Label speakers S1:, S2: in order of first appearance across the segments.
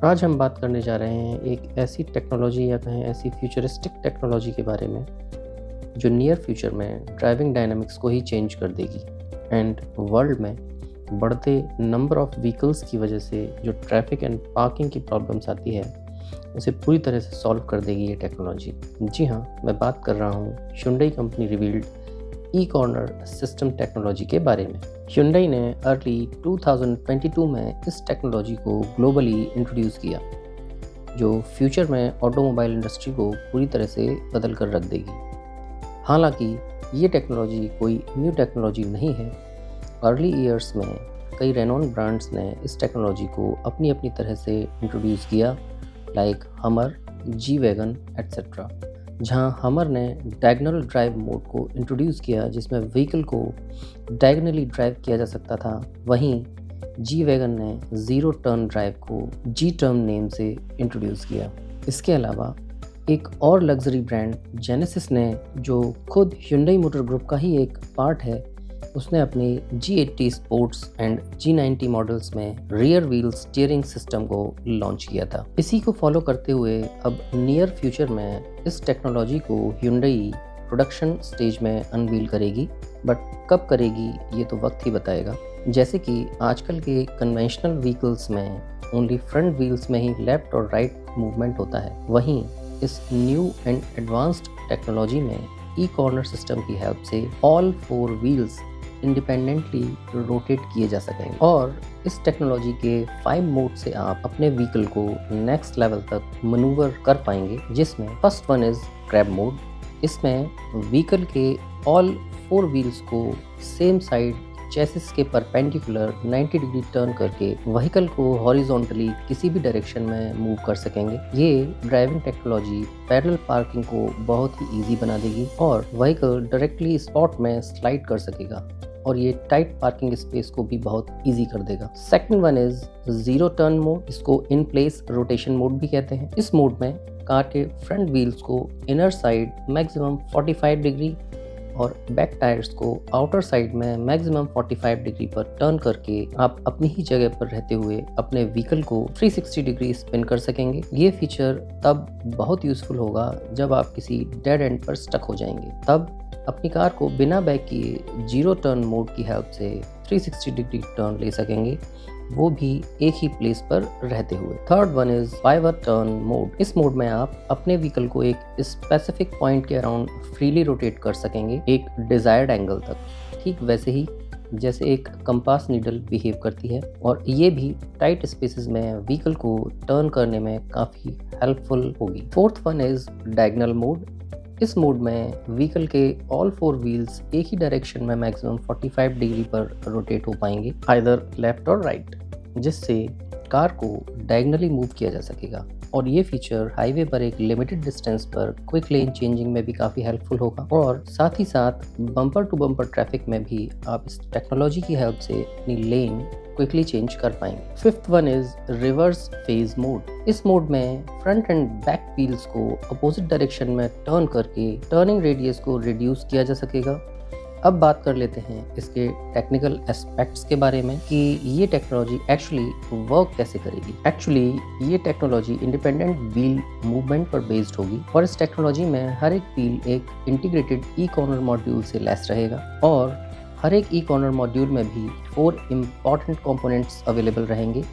S1: आज हम बात करने जा रहे हैं एक ऐसी टेक्नोलॉजी या कहें ऐसी फ्यूचरिस्टिक टेक्नोलॉजी के बारे में जो नियर फ्यूचर में ड्राइविंग डायनामिक्स को ही चेंज कर देगी एंड वर्ल्ड में बढ़ते नंबर ऑफ व्हीकल्स की वजह से जो ट्रैफिक एंड पार्किंग की प्रॉब्लम्स आती है उसे पूरी तरह से सॉल्व कर देगी ये टेक्नोलॉजी। जी हाँ, मैं बात कर रहा हूँ Hyundai company revealed e corner system technology के बारे में। Hyundai ने अर्ली 2022 में इस टेक्नोलॉजी को ग्लोबली इंट्रोड्यूस किया जो फ्यूचर में ऑटोमोबाइल इंडस्ट्री को पूरी तरह से बदल कर रख देगी। हालांकि ये टेक्नोलॉजी कोई न्यू टेक्नोलॉजी नहीं है। अर्ली ईयर्स में कई रेनॉन ब्रांड्स ने इस टेक्नोलॉजी को अपनी अपनी तरह से इंट्रोड्यूस किया, लाइक हमर, जी वैगन एट्सेट्रा। जहां हमर ने डायगोनल ड्राइव मोड को इंट्रोड्यूस किया जिसमें व्हीकल को डायगोनली ड्राइव किया जा सकता था, वहीं जी वैगन ने ज़ीरो टर्न ड्राइव को जी टर्न नेम से इंट्रोड्यूस किया। इसके अलावा एक और लग्जरी ब्रांड जेनेसिस ने, जो खुद Hyundai मोटर ग्रुप का ही एक पार्ट है, उसने अपने G80 sports and G90 models में रियर व्हील स्टीयरिंग सिस्टम को लॉन्च किया था। इसी को फॉलो करते हुए अब नियर फ्यूचर में इस टेक्नोलॉजी को Hyundai प्रोडक्शन स्टेज में अनवील करेगी, बट कब करेगी ये तो वक्त ही बताएगा। जैसे कि आजकल के कन्वेंशनल व्हीकल्स में ओनली फ्रंट व्हील्स में ही लेफ्ट और राइट मूवमेंट होता है, वहीं इस न्यू एंड एडवांस्ड टेक्नोलॉजी में ई कॉर्नर सिस्टम की हेल्प से ऑल 4 व्हील्स इंडिपेंडेंटली रोटेट किए जा सकेंगे और इस टेक्नोलॉजी के 5 मोड से आप अपने व्हीकल को नेक्स्ट लेवल तक मनूवर कर पाएंगे, जिसमें first one is grab mode. इसमें व्हीकल के ऑल 4 व्हील्स को सेम साइड चेसिस के परपेंडिकुलर 90 डिग्री टर्न करके व्हीकल को हॉरिजॉन्टली किसी भी डायरेक्शन में मूव कर सकेंगे। ये ड्राइविंग टेक्नोलॉजी पैरेलल पार्किंग को बहुत ही इजी बना देगी और व्हीकल डायरेक्टली स्पॉट में स्लाइड कर सकेगा और ये टाइट पार्किंग स्पेस को भी बहुत इजी कर देगा। Second one is zero turn mode, इसको इन प्लेस रोटेशन मोड भी कहते हैं। इस मोड में कार के फ्रंट व्हील्स को इनर साइड मैक्सिमम 45 डिग्री और बैक टायर्स को आउटर साइड में मैक्सिमम 45 डिग्री पर टर्न करके आप अपनी ही जगह पर रहते हुए अपने व्हीकल को 360 डिग्री स्पिन कर सकेंगे। ये फीचर तब बहुत यूजफुल होगा जब आप किसी डेड एंड पर स्टक हो जाएंगे, तब अपनी कार को बिना बैक किए जीरो टर्न मोड की हेल्प से 360 डिग्री टर्न ले सकेंगे, वो भी एक ही प्लेस पर रहते हुए। Third one is pivot turn mode. इस मोड में आप अपने व्हीकल को एक स्पेसिफिक पॉइंट के अराउंड फ्रीली रोटेट कर सकेंगे एक डिजायर्ड एंगल तक, ठीक वैसे ही जैसे एक कंपास नीडल बिहेव करती है, और ये भी टाइट स्पेसेस में व्हीकल को टर्न करने में काफ़ी हेल्पफुल होगी। Fourth one is diagonal mode. इस मोड में व्हीकल के ऑल 4 व्हील्स एक ही डायरेक्शन में मैक्सिमम 45 डिग्री पर रोटेट हो पाएंगे, आइदर लेफ्ट और राइट, जिससे कार को डायगोनली मूव किया जा सकेगा। और ये फीचर हाईवे पर एक लिमिटेड डिस्टेंस पर क्विक लेन चेंजिंग में भी काफ़ी हेल्पफुल होगा और साथ ही साथ बम्पर टू बम्पर ट्रैफिक में भी आप इस टेक्नोलॉजी की हेल्प से अपनी लेन क्विकली चेंज कर पाएंगे। Fifth one is reverse phase mode. इस मोड में फ्रंट एंड बैक व्हील्स को अपोजिट डायरेक्शन में टर्न करके टर्निंग रेडियस को रिड्यूस किया जा सकेगा। अब बात कर लेते हैं इसके टेक्निकल एस्पेक्ट्स के बारे में कि ये टेक्नोलॉजी एक्चुअली वर्क कैसे करेगी। एक्चुअली ये टेक्नोलॉजी इंडिपेंडेंट व्हील मूवमेंट पर बेस्ड होगी और इस टेक्नोलॉजी में हर एक व्हील एक इंटीग्रेटेड ई कॉर्नर मॉड्यूल से लैस रहेगा और हर एक ई कॉर्नर मॉड्यूल में भी 4 इम्पॉर्टेंट कंपोनेंट्स अवेलेबल रहेंगे,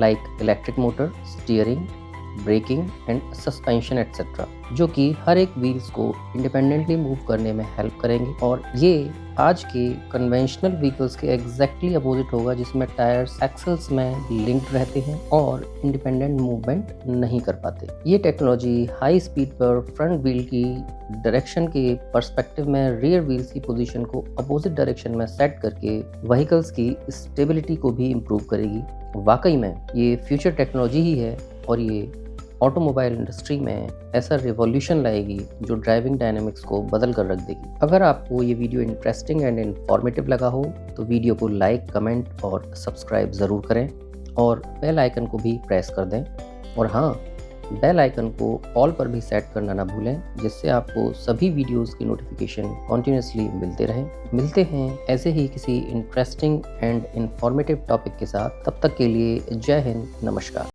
S1: like electric motor, steering, braking and suspension etcetera, जो कि हर एक व्हील्स को इंडिपेंडेंटली मूव करने में हेल्प करेंगे। और ये आज के कन्वेंशनल व्हीकल्स के एग्जैक्टली अपोजिट होगा, जिसमें टायर्स एक्सल्स में लिंक्ड रहते हैं और इंडिपेंडेंट मूवमेंट नहीं कर पाते। ये टेक्नोलॉजी हाई स्पीड पर फ्रंट व्हील की डायरेक्शन के पर्सपेक्टिव में रियर व्हील्स की पोजीशन को अपोजिट डायरेक्शन में सेट करके व्हीकल्स की स्टेबिलिटी को भी इम्प्रूव करेगी। वाकई में ये फ्यूचर टेक्नोलॉजी ही है और ये ऑटोमोबाइल इंडस्ट्री में ऐसा रिवॉल्यूशन लाएगी जो ड्राइविंग डायनामिक्स को बदल कर रख देगी। अगर आपको ये वीडियो इंटरेस्टिंग एंड इन्फॉर्मेटिव लगा हो तो वीडियो को लाइक, कमेंट और सब्सक्राइब ज़रूर करें और बेल आइकन को भी प्रेस कर दें। और हाँ, बेल आइकन को ऑल पर भी सेट करना ना भूलें, जिससे आपको सभी वीडियोस की नोटिफिकेशन कॉन्टिन्यूसली मिलते रहें। मिलते हैं ऐसे ही किसी इंटरेस्टिंग एंड इन्फॉर्मेटिव टॉपिक के साथ। तब तक के लिए जय हिंद, नमस्कार।